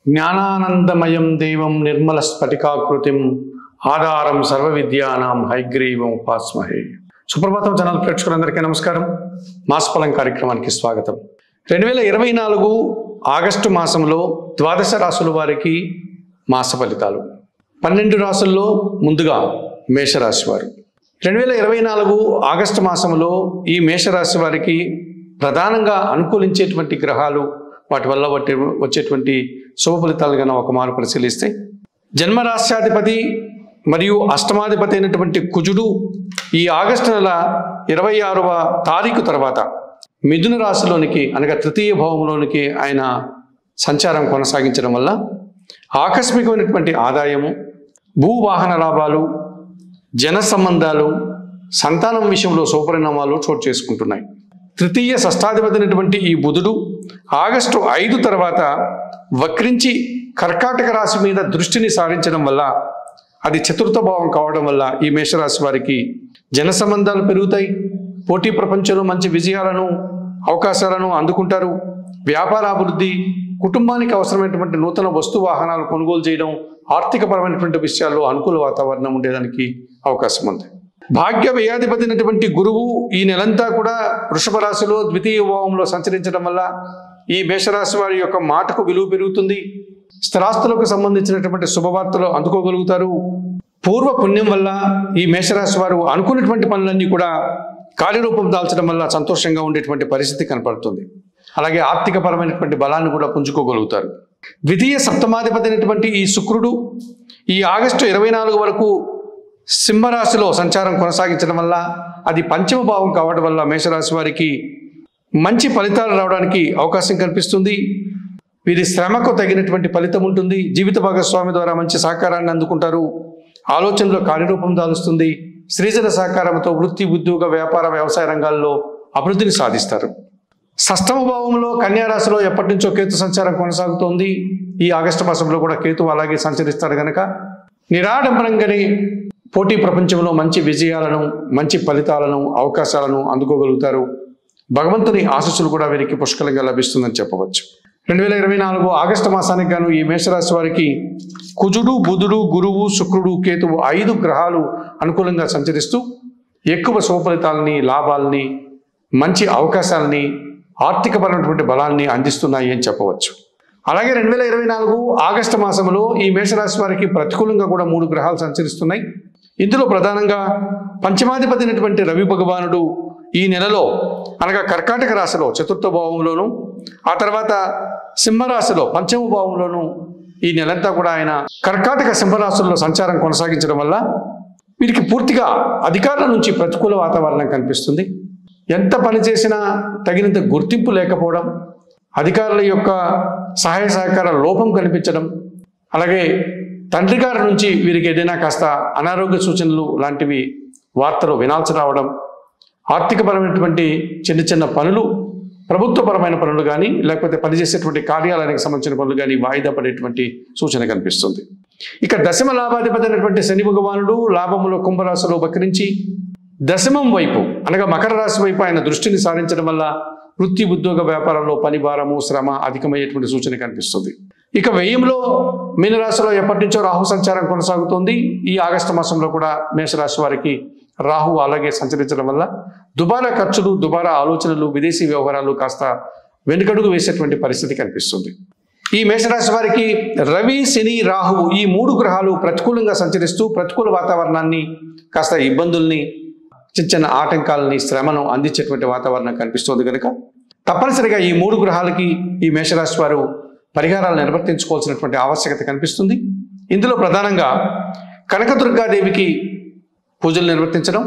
జ్ఞానానందమయం దేవం నిర్మల స్ఫటికాకృతిం ఆధారం సర్వ విద్యానాం హైగ్రీవం ఉపాస్మహే. సుప్రభాతం ఛానల్ ప్రేక్షకులందరికీ నమస్కారం. మాసఫలం కార్యక్రమానికి స్వాగతం. 2024 ఆగస్టు మాసంలో ద్వాదశ రాశుల వారికి మాస ఫలితాలు. 12 రాశుల్లో ముందుగా మేషరాశి వారు. 2024 ఆగస్టు మాసంలో ఈ మేషరాశి వారికి ప్రధానంగా అనుకూలించేటువంటి గ్రహాలు, వాటి వల్ల వచ్చేటువంటి శుభ ఫలితాలు కన్నా ఒక మారు పరిశీలిస్తే, జన్మరాశ్యాధిపతి మరియు అష్టమాధిపతి అయినటువంటి కుజుడు ఈ ఆగస్టు నెల 26వ తారీఖు తర్వాత మిథున రాశిలోనికి అనగా తృతీయ భావంలోనికి ఆయన సంచారం కొనసాగించడం వల్ల ఆకస్మికమైనటువంటి ఆదాయము, భూవాహన లాభాలు, జన సంబంధాలు, సంతానం విషయంలో శుభపరిణామాలు చోటు చేసుకుంటున్నాయి. తృతీయ షష్టాధిపతి అయినటువంటి ఈ బుధుడు ఆగస్టు 5 తర్వాత వక్రించి కర్కాటక రాశి మీద దృష్టిని సారించడం వల్ల, అది చతుర్థ భావం కావడం వల్ల ఈ మేషరాశి వారికి జన సంబంధాలు పెరుగుతాయి. పోటీ ప్రపంచంలో మంచి విజయాలను, అవకాశాలను అందుకుంటారు. వ్యాపార అభివృద్ధి, కుటుంబానికి అవసరమైనటువంటి నూతన వస్తు వాహనాలు కొనుగోలు చేయడం, ఆర్థికపరమైనటువంటి విషయాల్లో అనుకూల వాతావరణం ఉండేదానికి అవకాశం ఉంది. భాగ్య వ్యయాధిపతి అయినటువంటి గురువు ఈ నెలంతా కూడా వృషభ రాశిలో ద్వితీయ భావంలో సంచరించడం వల్ల ఈ మేషరాశి వారి యొక్క మాటకు విలువ పెరుగుతుంది. స్థిరాస్తులకు సంబంధించినటువంటి శుభవార్తలు అందుకోగలుగుతారు. పూర్వ పుణ్యం వల్ల ఈ మేషరాశి వారు అనుకున్నటువంటి పనులన్నీ కూడా కార్యరూపం దాల్చడం వల్ల సంతోషంగా ఉండేటువంటి పరిస్థితి కనపడుతుంది. అలాగే ఆర్థికపరమైనటువంటి బలాన్ని కూడా పుంజుకోగలుగుతారు. ద్వితీయ సప్తమాధిపతి అయినటువంటి ఈ శుక్రుడు ఈ ఆగస్టు 24 వరకు సింహరాశిలో సంచారం కొనసాగించడం వల్ల, అది పంచమ భావం కావడం వల్ల మేషరాశి వారికి మంచి ఫలితాలు రావడానికి అవకాశం కనిపిస్తుంది. వీరి శ్రమకు తగినటువంటి ఫలితం ఉంటుంది. జీవిత భాగస్వామి ద్వారా మంచి సహకారాన్ని అందుకుంటారు. ఆలోచనలో కార్యరూపం దాలుస్తుంది. సృజన సహకారంతో వృత్తి, ఉద్యోగ, వ్యాపార, వ్యవసాయ రంగాల్లో అభివృద్ధిని సాధిస్తారు. షష్టమ భావంలో కన్యా రాశిలో ఎప్పటి నుంచో కేతు సంచారం కొనసాగుతోంది. ఈ ఆగస్టు మాసంలో కూడా కేతు అలాగే సంచరిస్తారు కనుక నిరాడంబరంగానే పోటీ ప్రపంచంలో మంచి విజయాలను, మంచి ఫలితాలను, అవకాశాలను అందుకోగలుగుతారు. భగవంతుని ఆశీస్సులు కూడా వీరికి పుష్కలంగా లభిస్తుందని చెప్పవచ్చు. 2024 ఆగస్టు మాసానికి గాను ఈ మేషరాశి వారికి కుజుడు, బుధుడు, గురువు, శుక్రుడు, కేతువు 5 గ్రహాలు అనుకూలంగా సంచరిస్తూ ఎక్కువ శుభ ఫలితాలని, లాభాలని, మంచి అవకాశాలని, ఆర్థికపరమైనటువంటి బలాన్ని అందిస్తున్నాయి అని చెప్పవచ్చు. అలాగే 2024 ఆగస్టు మాసంలో ఈ మేషరాశి వారికి ప్రతికూలంగా కూడా 3 గ్రహాలు సంచరిస్తున్నాయి. ఇందులో ప్రధానంగా పంచమాధిపతి అయినటువంటి రవి భగవానుడు ఈ నెలలో అనగా కర్కాటక రాశిలో చతుర్థ భావంలోను, ఆ తర్వాత సింహరాశిలో పంచమ భావంలోను ఈ నెలంతా కూడా ఆయన కర్కాటక సింహరాశుల్లో సంచారం కొనసాగించడం వల్ల వీరికి పూర్తిగా అధికారుల నుంచి ప్రతికూల వాతావరణం కనిపిస్తుంది. ఎంత పని చేసినా తగినంత గుర్తింపు లేకపోవడం, అధికారుల యొక్క సహాయ సహకార లోపం కనిపించడం, అలాగే తండ్రి గారి నుంచి వీరికి ఏదైనా కాస్త అనారోగ్య సూచనలు లాంటివి వార్తలు వినాల్సి రావడం, ఆర్థికపరమైనటువంటి చిన్న చిన్న పనులు, ప్రభుత్వపరమైన పనులు కానీ లేకపోతే పనిచేసేటువంటి కార్యాలయానికి సంబంధించిన పనులు కానీ వాయిదా పడేటువంటి సూచన కనిపిస్తుంది. ఇక దశమ లాభాధిపతి అయినటువంటి శని భగవానుడు లాభములో కుంభరాశిలో వక్రించి దశమం వైపు అనగా మకర రాశి వైపు ఆయన దృష్టిని సారించడం వల్ల వృత్తి, ఉద్యోగ, వ్యాపారంలో పని భారము, శ్రమ అధికమయ్యేటువంటి సూచన కనిపిస్తుంది. ఇక వ్యయంలో మీనరాశిలో ఎప్పటి నుంచో రాహు సంచారం కొనసాగుతోంది. ఈ ఆగస్టు మాసంలో కూడా మేషరాశి వారికి రాహు అలాగే సంచరించడం వల్ల దుబారా ఖర్చులు, దుబారా ఆలోచనలు, విదేశీ వ్యవహారాలు కాస్త వెనుకడుగు వేసేటువంటి పరిస్థితి కనిపిస్తుంది. ఈ మేషరాశి వారికి రవి, శని, రాహు ఈ 3 గ్రహాలు ప్రతికూలంగా సంచరిస్తూ ప్రతికూల వాతావరణాన్ని, కాస్త ఇబ్బందుల్ని, చిన్న చిన్న ఆటంకాలని, శ్రమను అందించేటువంటి వాతావరణం కనిపిస్తుంది కనుక తప్పనిసరిగా ఈ 3 గ్రహాలకి ఈ మేషరాశి వారు పరిహారాలు నిర్వర్తించుకోవాల్సినటువంటి ఆవశ్యకత కనిపిస్తుంది. ఇందులో ప్రధానంగా కనకదుర్గాదేవికి పూజలు నిర్వర్తించడం,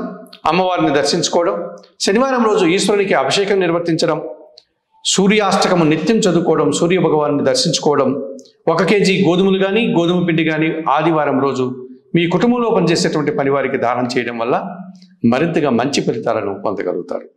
అమ్మవారిని దర్శించుకోవడం, శనివారం రోజు ఈశ్వరునికి అభిషేకం నిర్వర్తించడం, సూర్యాష్టకము నిత్యం చదువుకోవడం, సూర్య భగవాన్ని దర్శించుకోవడం, 1 కేజీ గోధుమలు కానీ, గోధుమ పిండి కానీ ఆదివారం రోజు మీ కుటుంబంలో పనిచేసేటువంటి పని వారికి దానం చేయడం వల్ల మరింతగా మంచి ఫలితాలను పొందగలుగుతారు.